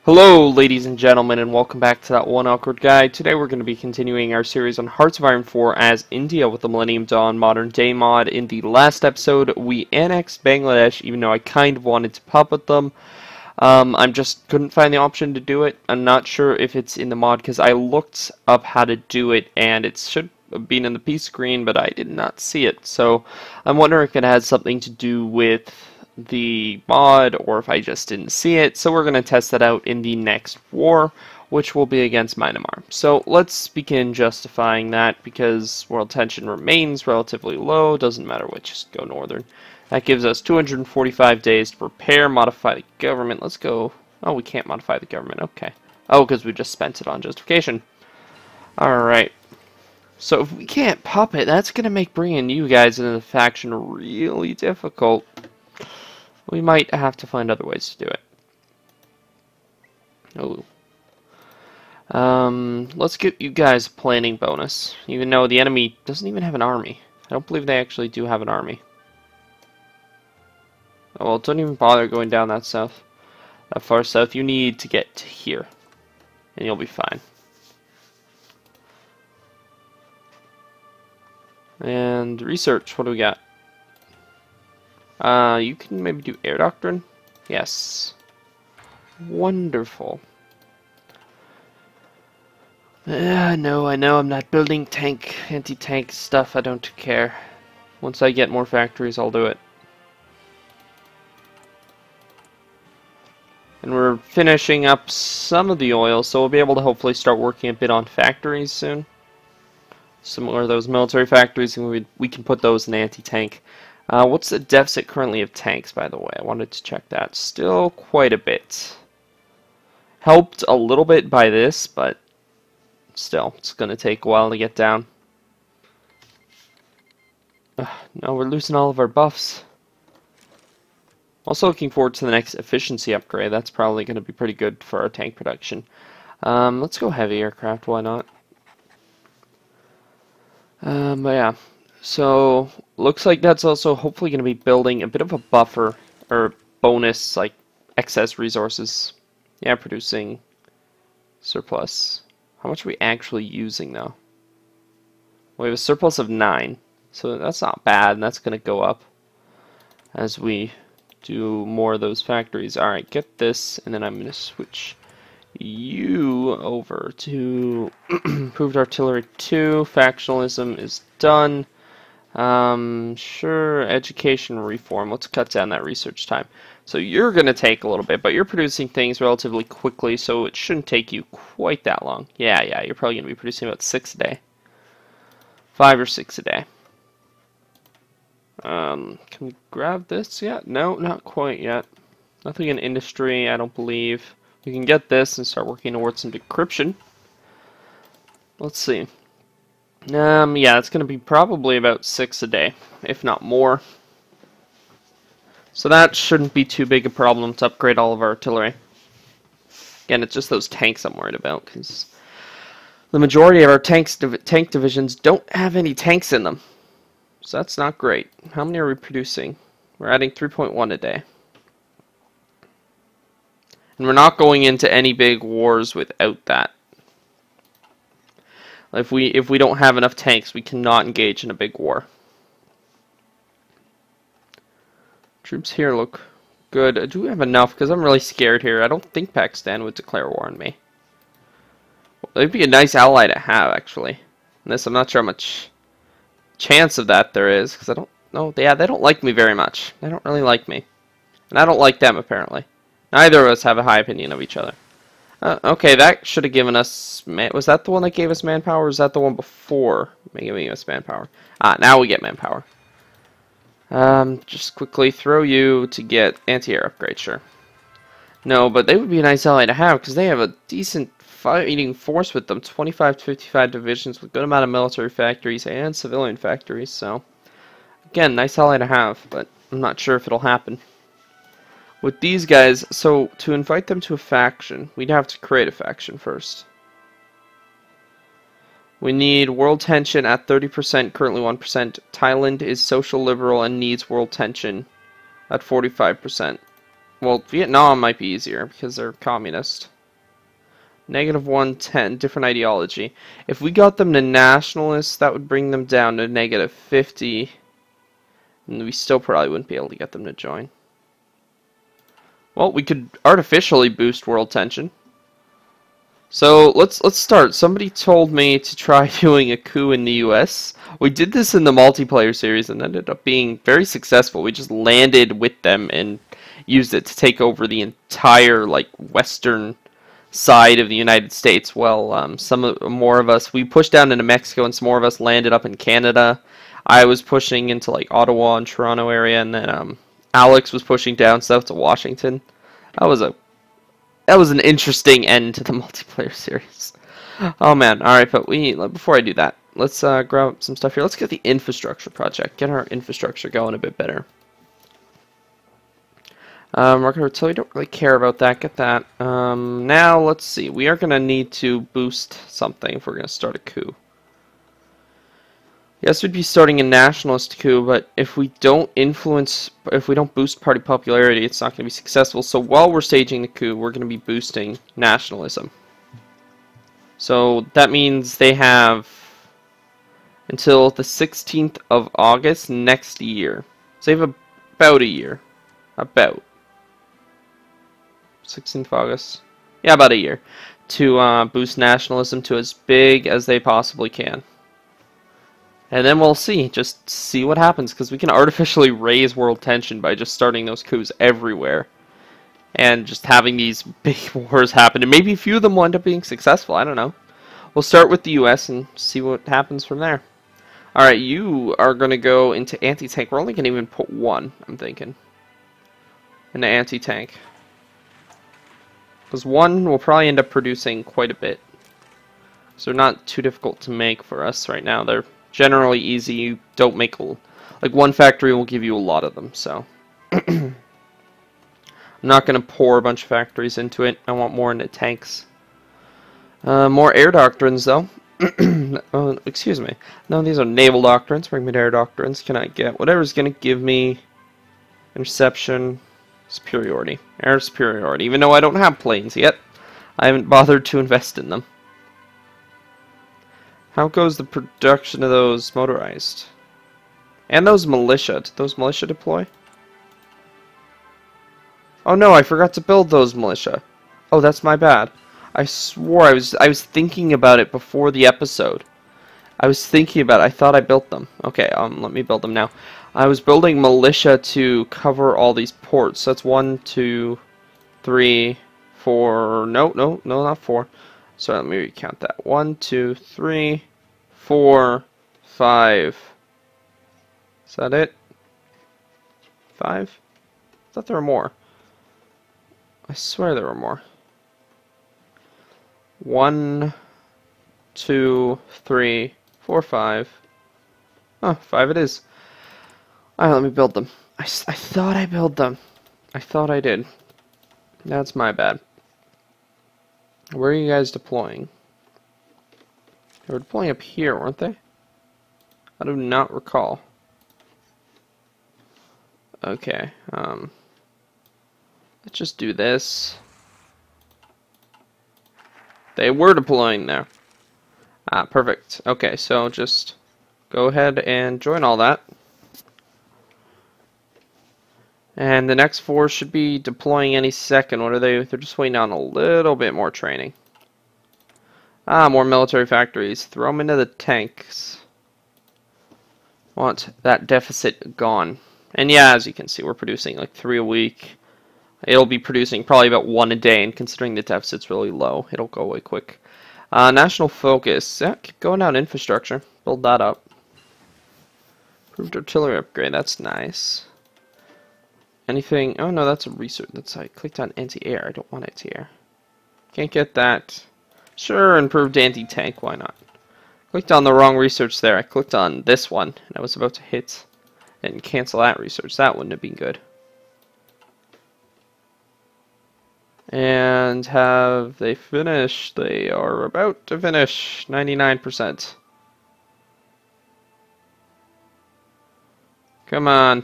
Hello, ladies and gentlemen, and welcome back to That One Awkward Guy. Today we're going to be continuing our series on Hearts of Iron 4 as India with the Millennium Dawn modern day mod. In the last episode, we annexed Bangladesh, even though I kind of wanted to puppet them. I just couldn't find the option to do it. I'm not sure if it's in the mod, because I looked up how to do it, and it should have been in the P screen, but I did not see it. So I'm wondering if it has something to do with the mod or if I just didn't see it. So we're going to test that out in the next war, which will be against Myanmar. So let's begin justifying that, because world tension remains relatively low. Doesn't matter which, just go northern. That gives us 245 days to prepare, modify the government. Let's go. Oh, we can't modify the government. Okay. Oh, because we just spent it on justification. Alright. So if we can't puppet, that's going to make bringing you guys into the faction really difficult. We might have to find other ways to do it. Oh. Let's give you guys a planning bonus, even though the enemy doesn't even have an army. I don't believe they actually do have an army. Oh, well, don't even bother going down that far south. You need to get to here, and you'll be fine. And research, what do we got? You can maybe do air doctrine? Yes. Wonderful. No, I know I'm not building anti-tank stuff. I don't care. Once I get more factories, I'll do it. And we're finishing up some of the oil, so we'll be able to hopefully start working a bit on factories soon. Similar to those military factories, and we can put those in anti-tank. What's the deficit currently of tanks, by the way? I wanted to check that. Still quite a bit. Helped a little bit by this, but still, it's going to take a while to get down. No, we're losing all of our buffs. Also looking forward to the next efficiency upgrade. That's probably going to be pretty good for our tank production. Let's go heavy aircraft, why not? But yeah. So, looks like that's also hopefully going to be building a bit of a buffer, or bonus, like, excess resources. Yeah, producing surplus. How much are we actually using, though? We have a surplus of 9, so that's not bad, and that's going to go up as we do more of those factories. Alright, get this, and then I'm going to switch you over to improved artillery 2. Factionalism is done. Sure, education reform. Let's cut down that research time. So you're going to take a little bit, but you're producing things relatively quickly, so it shouldn't take you quite that long. Yeah, you're probably going to be producing about 6 a day. 5 or 6 a day. Can we grab this yet? No, not quite yet. Nothing in industry, I don't believe. We can get this and start working towards some decryption. Let's see. Yeah, it's going to be probably about 6 a day, if not more. So that shouldn't be too big a problem to upgrade all of our artillery. Again, it's just those tanks I'm worried about, because the majority of our tank divisions don't have any tanks in them. So that's not great. How many are we producing? We're adding 3.1 a day. And we're not going into any big wars without that. If we don't have enough tanks, we cannot engage in a big war. Troops here look good. Do we have enough? Because I'm really scared here. I don't think Pakistan would declare war on me. Well, it'd be a nice ally to have, actually. And this, I'm not sure how much chance of that there is, because I don't know. Yeah, they don't like me very much. They don't really like me. And I don't like them, apparently. Neither of us have a high opinion of each other. Okay, that should have given us... Was that the one that gave us manpower, or was that the one before giving us manpower? Now we get manpower. Just quickly throw you to get anti-air upgrade, sure. No, but they would be a nice ally to have, because they have a decent fighting force with them. 25 to 55 divisions with a good amount of military factories and civilian factories, so... Again, nice ally to have, but I'm not sure if it'll happen. With these guys, so to invite them to a faction, we'd have to create a faction first. We need world tension at 30%, currently 1%. Thailand is social liberal and needs world tension at 45%. Well, Vietnam might be easier because they're communist. -110, different ideology. If we got them to nationalists, that would bring them down to -50. And we still probably wouldn't be able to get them to join. Well, we could artificially boost world tension. So let's start. Somebody told me to try doing a coup in the US. We did this in the multiplayer series and ended up being very successful. We just landed with them and used it to take over the entire like western side of the United States. Well, more of us, we pushed down into Mexico, and some more of us landed up in Canada. I was pushing into like Ottawa and Toronto area, and then Alex was pushing down south to Washington. That was an interesting end to the multiplayer series. Oh man! All right, but before I do that, let's grab some stuff here. Let's get the infrastructure project. Get our infrastructure going a bit better. Rocket artillery, don't really care about that. Get that. Now let's see. We are gonna need to boost something if we're gonna start a coup. Yes, we'd be starting a nationalist coup, but if we don't boost party popularity, it's not going to be successful. So while we're staging the coup, we're going to be boosting nationalism. So that means they have until the 16th of August next year. So they have about a year. About 16th of August. Yeah, about a year. To boost nationalism to as big as they possibly can. And then we'll see. Just see what happens, because we can artificially raise world tension by just starting those coups everywhere. And just having these big wars happen. And maybe a few of them will end up being successful. I don't know. We'll start with the US and see what happens from there. Alright, you are going to go into anti-tank. We're only going to even put one, I'm thinking. Into anti-tank. Because one will probably end up producing quite a bit. So they're not too difficult to make for us right now. They're generally easy. You don't make like one factory will give you a lot of them, so I'm not going to pour a bunch of factories into it. I want more into tanks. More air doctrines though. Oh, excuse me. No, these are naval doctrines. Bring me to air doctrines. Can I get whatever's going to give me interception superiority, air superiority? Even though I don't have planes yet, I haven't bothered to invest in them. How goes the production of those motorized? And those militia. Did those militia deploy? Oh no, I forgot to build those militia. Oh, that's my bad. I swore I was thinking about it before the episode. I was thinking about it. I thought I built them. Okay, let me build them now. I was building militia to cover all these ports. So that's 1, 2, 3, 4. No, not 4. So let me recount that. 1, 2, 3, 4, 5. Is that it? 5? I thought there were more. I swear there were more. 1, 2, 3, 4, 5. Oh, 5 it is. Alright, let me build them. I thought I built them. I thought I did. That's my bad. Where are you guys deploying? They were deploying up here, weren't they? I do not recall. Okay, let's just do this. They were deploying there. Ah, perfect. Okay, so just go ahead and join all that. And the next 4 should be deploying any second. What are they? They're just waiting on a little bit more training. Ah, more military factories. Throw them into the tanks. Want that deficit gone. And yeah, as you can see, we're producing like 3 a week. It'll be producing probably about 1 a day, and considering the deficit's really low, it'll go away quick. National focus. Yeah, keep going down infrastructure. Build that up. Improved artillery upgrade. That's nice. Anything? Oh no, that's a research. I clicked on anti-air. I don't want anti-air. Can't get that. Sure, improved anti-tank. Why not? Clicked on the wrong research there. I clicked on this one, and I was about to hit and cancel that research. That wouldn't have been good. And have they finished? They are about to finish. 99%. Come on.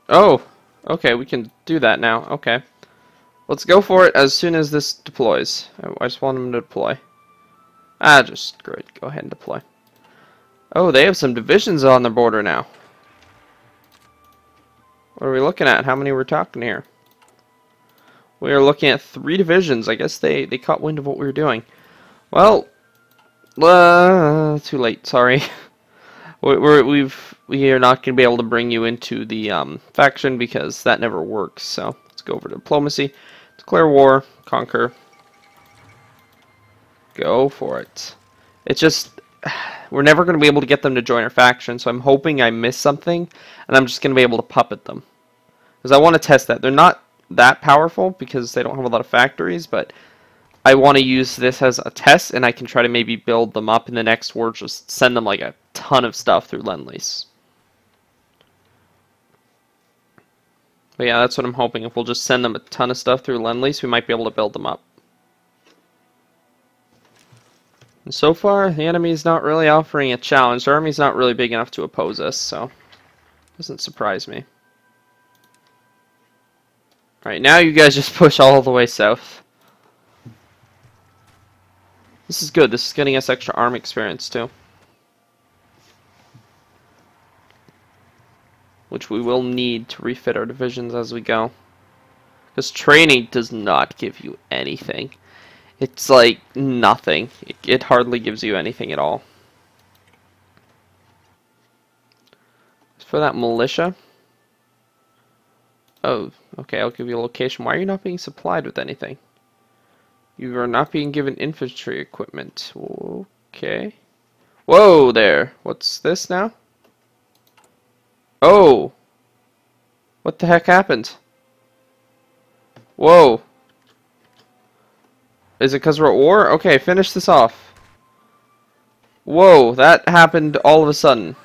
Oh, okay, we can do that now. Okay. Let's go for it as soon as this deploys. I just want them to deploy. Just great. Go ahead and deploy. Oh, they have some divisions on the border now. What are we looking at? How many we're talking here? We are looking at 3 divisions. I guess they caught wind of what we were doing. Well, too late. Sorry. We are not going to be able to bring you into the faction because that never works. So let's go over to diplomacy, declare war, conquer. Go for it. It's just we're never going to be able to get them to join our faction. So I'm hoping I miss something, and I'm just going to be able to puppet them because I want to test that. They're not that powerful because they don't have a lot of factories, but I want to use this as a test, and I can try to maybe build them up in the next war, just send them like a ton of stuff through Lend-Lease. But yeah, that's what I'm hoping. If we'll just send them a ton of stuff through Lend-Lease, we might be able to build them up. And so far, the enemy is not really offering a challenge. Our army's not really big enough to oppose us, so it doesn't surprise me. Alright, now you guys just push all the way south. This is good. This is getting us extra arm experience too, which we will need to refit our divisions as we go. Because training does not give you anything. It's like nothing. It hardly gives you anything at all. As for that militia. Oh, okay, I'll give you a location. Why are you not being supplied with anything? You are not being given infantry equipment. Okay. Whoa there. What's this now? Oh. What the heck happened? Whoa. Is it because we're at war? Okay, finish this off. Whoa, that happened all of a sudden.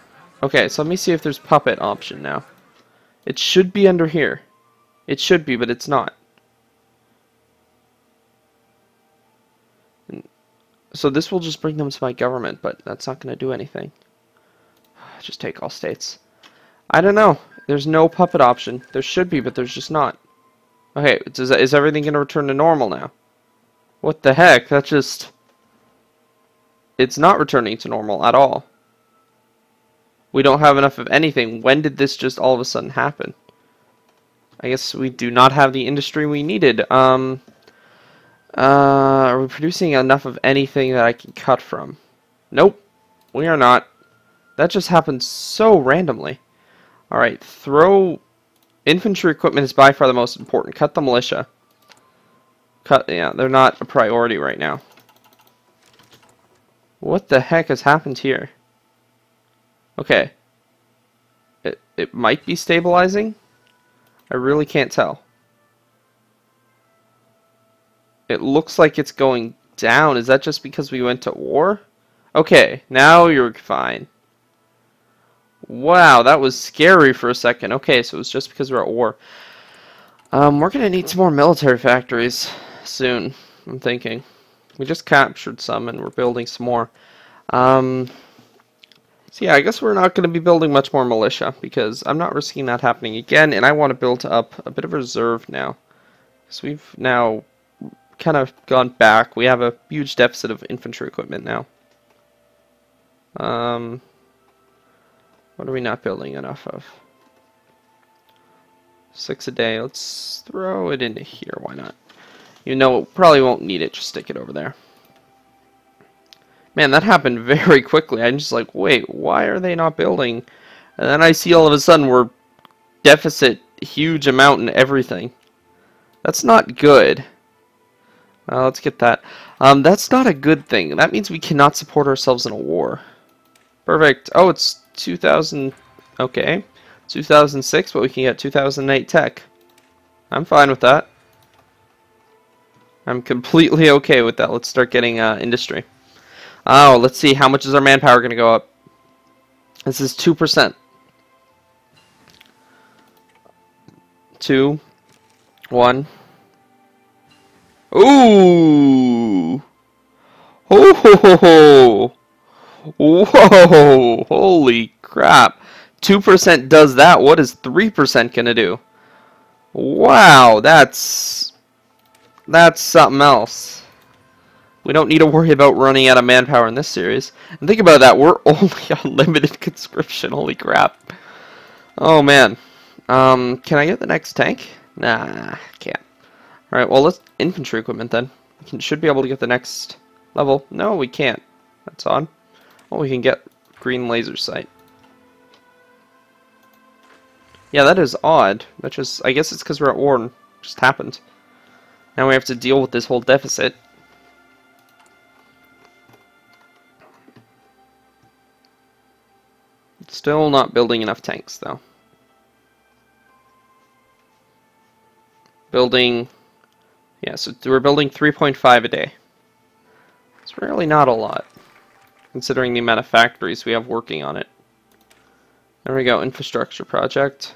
Okay, so let me see if there's puppet option now. It should be under here. It should be, but it's not. So this will just bring them to my government, but that's not going to do anything. Just take all states. I don't know. There's no puppet option. There should be, but there's just not. Okay, is everything going to return to normal now? What the heck? That just... It's not returning to normal at all. We don't have enough of anything. When did this just all of a sudden happen? I guess we do not have the industry we needed. Are we producing enough of anything that I can cut from? Nope, we are not. That just happened so randomly. Alright, throw... Infantry equipment is by far the most important. Cut the militia. Yeah, they're not a priority right now. What the heck has happened here? Okay. It might be stabilizing. I really can't tell. It looks like it's going down. Is that just because we went to war? Okay, now you're fine. Wow, that was scary for a second. Okay, so it was just because we're at war. We're going to need some more military factories soon, I'm thinking. We just captured some and we're building some more. So yeah, I guess we're not going to be building much more militia because I'm not risking that happening again, and I want to build up a bit of reserve now. Because we've now kind of gone back. We have a huge deficit of infantry equipment now. What are we not building enough of? 6 a day. Let's throw it into here. Why not? You know, probably won't need it. Just stick it over there. Man, that happened very quickly. I'm just like, wait, why are they not building? And then I see all of a sudden we're deficit huge amount in everything. That's not good. Let's get that. That's not a good thing. That means we cannot support ourselves in a war. Perfect. Oh, it's 2000. Okay. 2006, but we can get 2008 tech. I'm fine with that. I'm completely okay with that. Let's start getting industry. Oh, let's see. How much is our manpower going to go up? This is 2%. 2, 1. Ooh! Oh ho ho ho! Whoa! Holy crap! 2% does that. What is 3% gonna do? Wow, that's That's something else. We don't need to worry about running out of manpower in this series. And think about that, we're only on limited conscription, holy crap. Oh man. Can I get the next tank? Nah, can't. Alright, well let's infantry equipment then. We should be able to get the next level. No, we can't. That's odd. Well, we can get green laser sight. Yeah, that is odd. That just, I guess it's because we're at war and it just happened. Now we have to deal with this whole deficit. Still not building enough tanks, though. Building... Yeah, so we're building 3.5 a day. It's really not a lot, considering the amount of factories we have working on it. There we go, infrastructure project.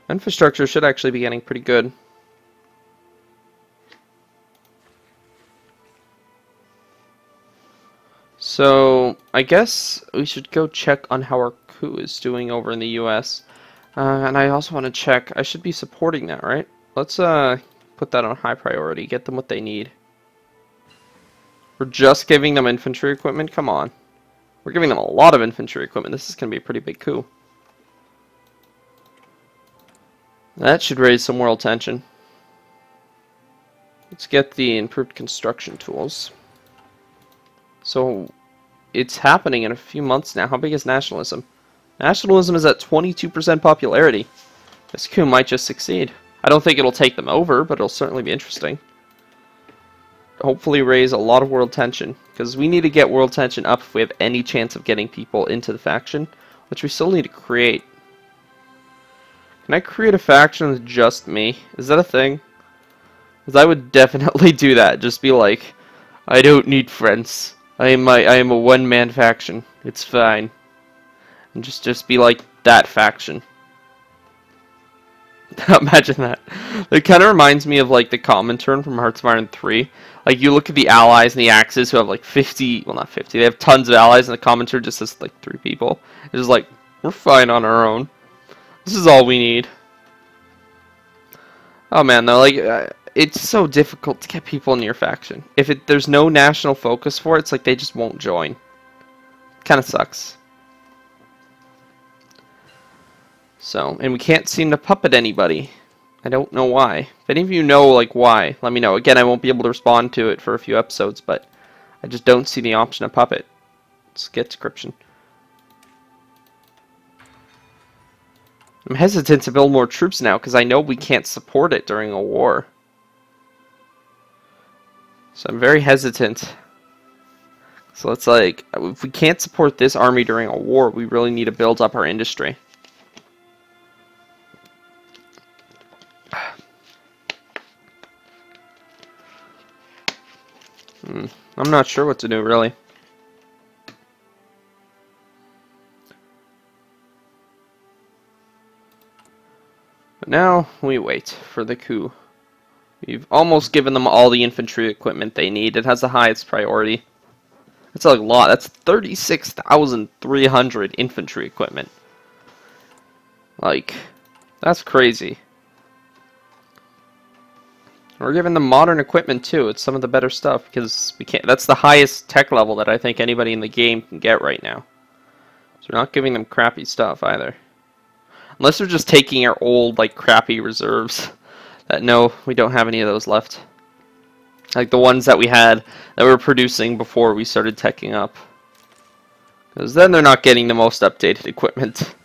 Infrastructure should actually be getting pretty good. So, I guess we should go check on how our coup is doing over in the US. And I also want to check, I should be supporting that, right? Let's put that on high priority, get them what they need. We're just giving them infantry equipment? Come on. We're giving them a lot of infantry equipment. This is going to be a pretty big coup. That should raise some world tension. Let's get the improved construction tools. So, it's happening in a few months now. How big is nationalism? Nationalism is at 22% popularity. This coup might just succeed. I don't think it'll take them over, but it'll certainly be interesting. Hopefully raise a lot of world tension, because we need to get world tension up if we have any chance of getting people into the faction, which we still need to create. Can I create a faction with just me? Is that a thing? Because I would definitely do that. Just be like, I don't need friends. I am a one-man faction. It's fine. And just be like that faction. Imagine that. It kind of reminds me of like the Comintern from Hearts of Iron 3. Like you look at the allies and the Axis who have like 50, well not 50, they have tons of allies, and the Comintern just has like 3 people. It's just like, we're fine on our own. This is all we need. Oh man, though, like, it's so difficult to get people in your faction. If there's no national focus for it, it's like they just won't join. Kind of sucks. So, and we can't seem to puppet anybody. I don't know why. If any of you know, like, why, let me know. Again, I won't be able to respond to it for a few episodes, but I just don't see the option of puppet. Let's get description. I'm hesitant to build more troops now because I know we can't support it during a war. So I'm very hesitant. So it's like, if we can't support this army during a war, we really need to build up our industry. I'm not sure what to do, really. But now we wait for the coup. We've almost given them all the infantry equipment they need. It has the highest priority. That's a lot. That's 36,300 infantry equipment. Like, that's crazy. We're giving them modern equipment too. It's some of the better stuff because we can't. That's the highest tech level that I think anybody in the game can get right now. So we're not giving them crappy stuff either. Unless they're just taking our old, like, crappy reserves. That, no, we don't have any of those left. Like the ones that we had that were producing before we started teching up. Because then they're not getting the most updated equipment.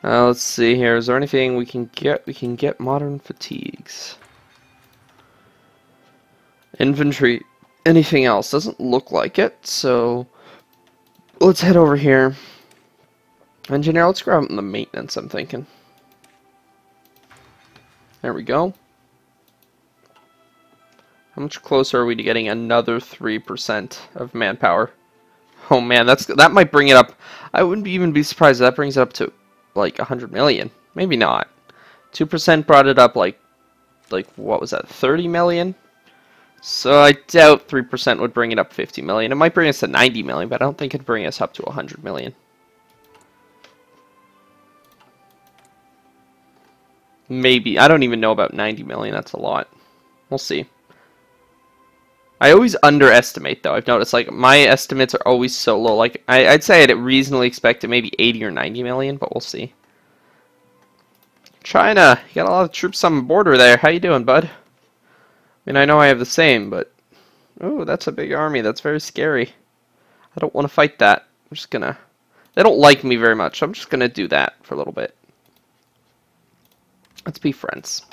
Let's see here. Is there anything we can get? We can get modern fatigues. Infantry. Anything else? Doesn't look like it, so let's head over here. Engineer, let's grab the maintenance, I'm thinking. There we go. How much closer are we to getting another 3% of manpower? Oh man, that might bring it up. I wouldn't even be surprised if that brings it up to like 100 million. Maybe not. 2% brought it up like what was that, 30 million? So I doubt 3% would bring it up 50 million. It might bring us to 90 million, but I don't think it'd bring us up to 100 million. Maybe. I don't even know about 90 million. That's a lot. We'll see. I always underestimate, though. I've noticed, like, my estimates are always so low. Like, I'd say I'd reasonably expect it maybe 80 or 90 million, but we'll see. China, you got a lot of troops on the border there. How you doing, bud? I mean, I know I have the same, but... Oh, that's a big army. That's very scary. I don't want to fight that. I'm just gonna... They don't like me very much, so I'm just gonna do that for a little bit. Let's be friends.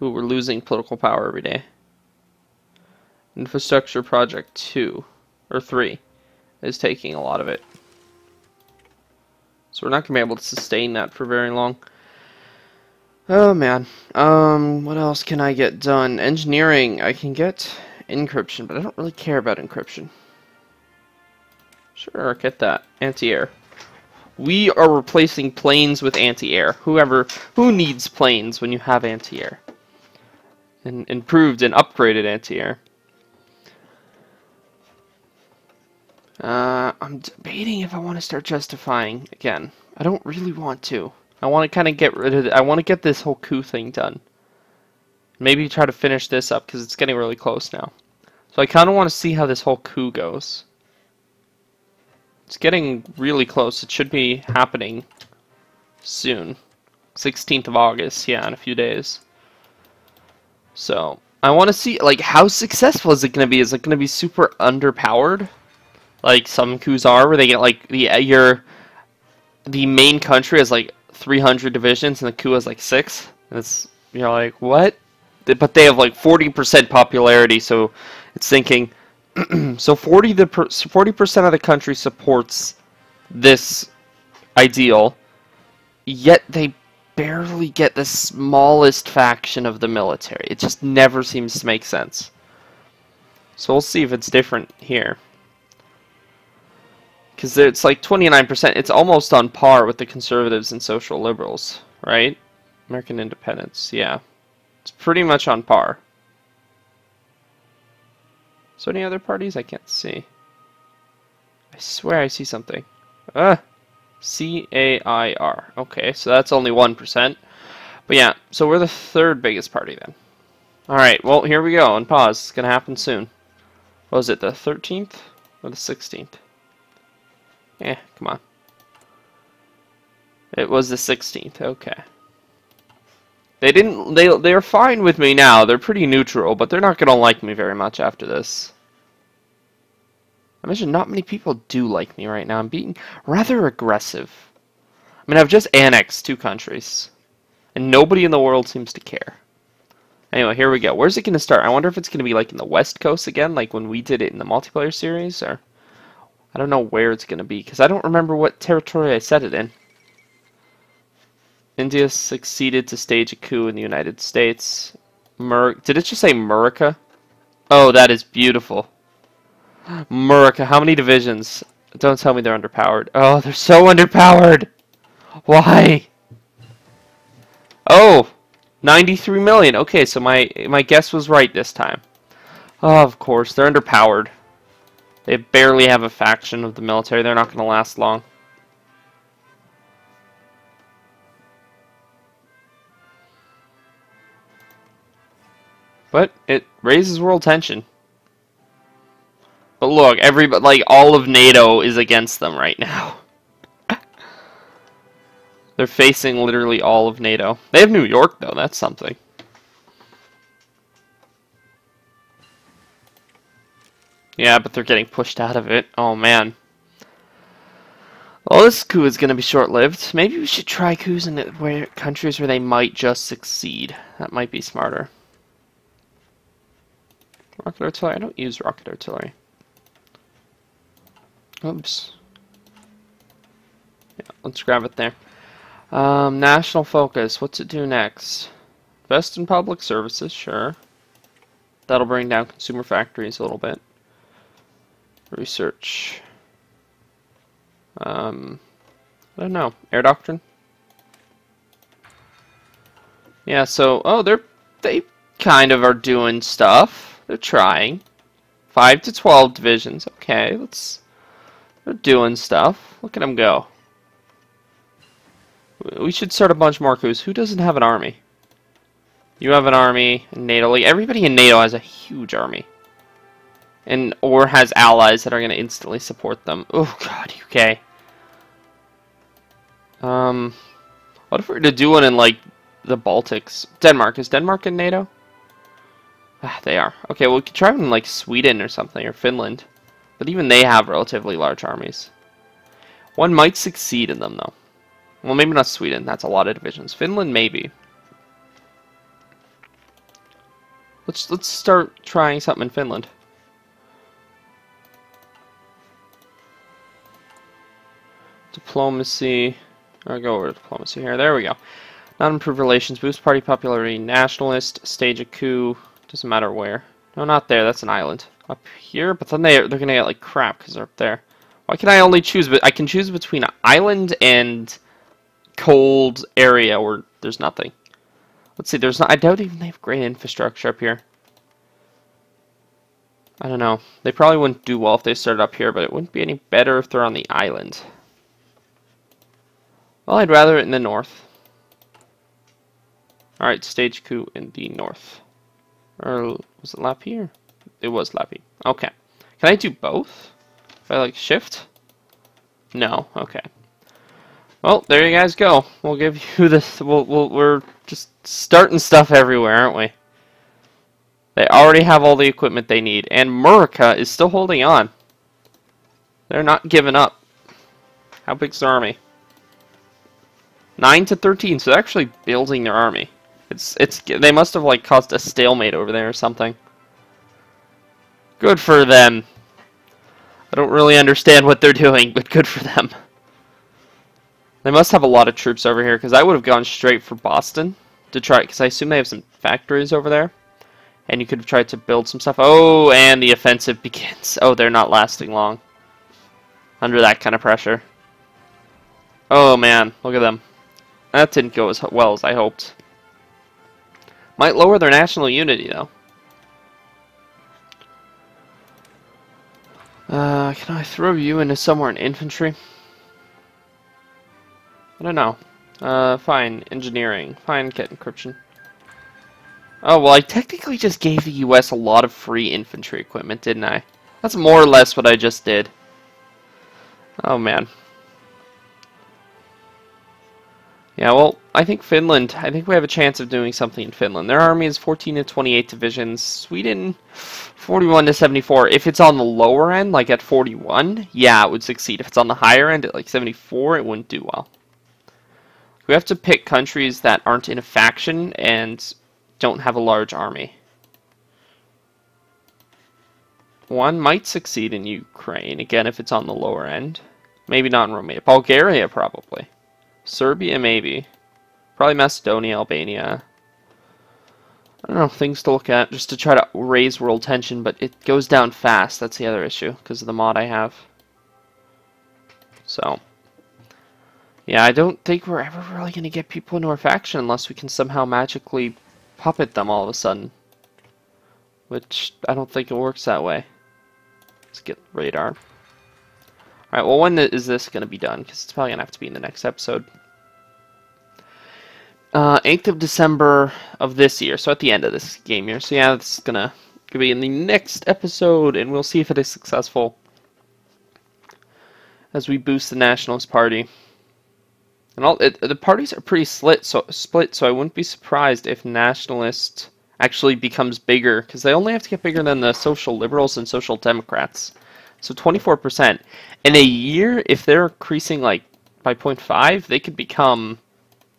Ooh, we're losing political power every day. Infrastructure project 2 or 3 is taking a lot of it. So we're not going to be able to sustain that for very long. Oh man. What else can I get done? Engineering. I can get encryption, but I don't really care about encryption. Sure, get that. Anti-air. We are replacing planes with anti-air. Who needs planes when you have anti-air? And improved and upgraded anti-air. I'm debating if I want to start justifying again. I don't really want to. I want to kind of get rid of it. I want to get this whole coup thing done. Maybe try to finish this up because it's getting really close now. So I kind of want to see how this whole coup goes. It's getting really close. It should be happening soon. 16th of August, yeah, in a few days. So I want to see, like, how successful is it going to be? Is it going to be super underpowered? Like some coups are, where they get like the main country has like 300 divisions and the coup has like 6. And it's, you're like, what? But they have like 40% popularity, so it's thinking so 40% of the country supports this ideal, yet they barely get the smallest faction of the military. It just never seems to make sense. So we'll see if it's different here. Because it's like 29%. It's almost on par with the conservatives and social liberals, right? American independence, yeah. It's pretty much on par. So any other parties? I can't see. I swear I see something. CAIR. Okay, so that's only 1%. But yeah, so we're the third biggest party then. Alright, well, here we go. And pause. It's going to happen soon. What was it, the 13th or the 16th? Yeah, come on. It was the 16th. Okay. They're fine with me now. They're pretty neutral, but they're not going to like me very much after this. I imagine not many people do like me right now. I'm being rather aggressive. I mean, I've just annexed 2 countries, and nobody in the world seems to care. Anyway, here we go. Where's it going to start? I wonder if it's going to be like in the West Coast again, like when we did it in the multiplayer series, or... I don't know where it's going to be, because I don't remember what territory I set it in. India succeeded to stage a coup in the United States. Did it just say Murica? Oh, that is beautiful. Murica, how many divisions? Don't tell me they're underpowered. Oh, they're so underpowered! Why? Oh! 93 million. Okay, so my guess was right this time. Oh, of course, they're underpowered. They barely have a faction of the military. They're not going to last long. But it raises world tension. But look, everybody, like, all of NATO is against them right now. They're facing literally all of NATO. They have New York, though. That's something. Yeah, but they're getting pushed out of it. Oh, man. Well, this coup is going to be short-lived. Maybe we should try coups in countries where they might just succeed. That might be smarter. Rocket artillery? I don't use rocket artillery. Oops. Yeah, let's grab it there. National focus. What's it do next? Invest in public services, sure. That'll bring down consumer factories a little bit. Research. I don't know. Air doctrine? Yeah, so, oh, they kind of are doing stuff. They're trying. 5 to 12 divisions. Okay, they're doing stuff. Look at them go. We should start a bunch more coups. Who doesn't have an army? You have an army in NATO. Like, everybody in NATO has a huge army. Or has allies that are going to instantly support them. Oh, God, UK. What if we were to do one in, like, the Baltics? Denmark. Is Denmark in NATO? Ah, they are. Okay, well, we could try one in, like, Sweden or something, or Finland. But even they have relatively large armies. One might succeed in them, though. Well, maybe not Sweden. That's a lot of divisions. Finland, maybe. Let's start trying something in Finland. Diplomacy. I'll go over to diplomacy here. There we go. Not improve relations. Boost party popularity. Nationalist. Stage a coup. Doesn't matter where. No, not there. That's an island. Up here, but then they're gonna get like crap because they're up there. Why can I only choose? But I can choose between island and cold area where there's nothing. Let's see. There's not. I doubt even they have great infrastructure up here. I don't know. They probably wouldn't do well if they started up here, but it wouldn't be any better if they're on the island. Well, I'd rather it in the north. Alright, stage coup in the north. Or was it Lappy? It was Lappy. Okay. Can I do both? If I like shift? No. Okay. Well, there you guys go. We'll give you this. We're just starting stuff everywhere, aren't we? They already have all the equipment they need, and Murica is still holding on. They're not giving up. How big's their army? 9 to 13, so they're actually building their army. They must have like caused a stalemate over there or something. Good for them. I don't really understand what they're doing, but good for them. They must have a lot of troops over here, because I would have gone straight for Boston to try, because I assume they have some factories over there. And you could have tried to build some stuff. Oh, and the offensive begins. Oh, they're not lasting long under that kind of pressure. Oh, man. Look at them. That didn't go as well as I hoped. Might lower their national unity, though. Can I throw you into somewhere in infantry? I don't know. Fine. Engineering. Fine. Get encryption. Oh, well, I technically just gave the US a lot of free infantry equipment, didn't I? That's more or less what I just did. Oh, man. Yeah, well, I think Finland, I think we have a chance of doing something in Finland. Their army is 14 to 28 divisions. Sweden, 41 to 74. If it's on the lower end, like at 41, yeah, it would succeed. If it's on the higher end, at like 74, it wouldn't do well. We have to pick countries that aren't in a faction and don't have a large army. One might succeed in Ukraine, again, if it's on the lower end. Maybe not in Romania. Bulgaria, probably. Serbia, maybe. Probably Macedonia, Albania. I don't know, things to look at, just to try to raise world tension, but it goes down fast. That's the other issue, because of the mod I have. So, yeah, I don't think we're ever really going to get people into our faction unless we can somehow magically puppet them all of a sudden. Which, I don't think it works that way. Let's get radar. Alright, well, when is this going to be done? Because it's probably going to have to be in the next episode. 8th of December of this year, so at the end of this game year. So yeah, it's going to be in the next episode, and we'll see if it is successful. As we boost the Nationalist Party. And the parties are pretty split, so I wouldn't be surprised if Nationalist actually becomes bigger, because they only have to get bigger than the Social Liberals and Social Democrats. So 24%. In a year, if they're increasing like by 0.5, they could become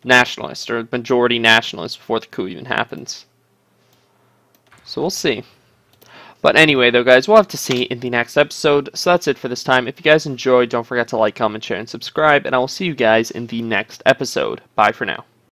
nationalist or majority nationalist before the coup even happens. So we'll see. But anyway, though, guys, we'll have to see in the next episode. So that's it for this time. If you guys enjoyed, don't forget to like, comment, share, and subscribe. And I will see you guys in the next episode. Bye for now.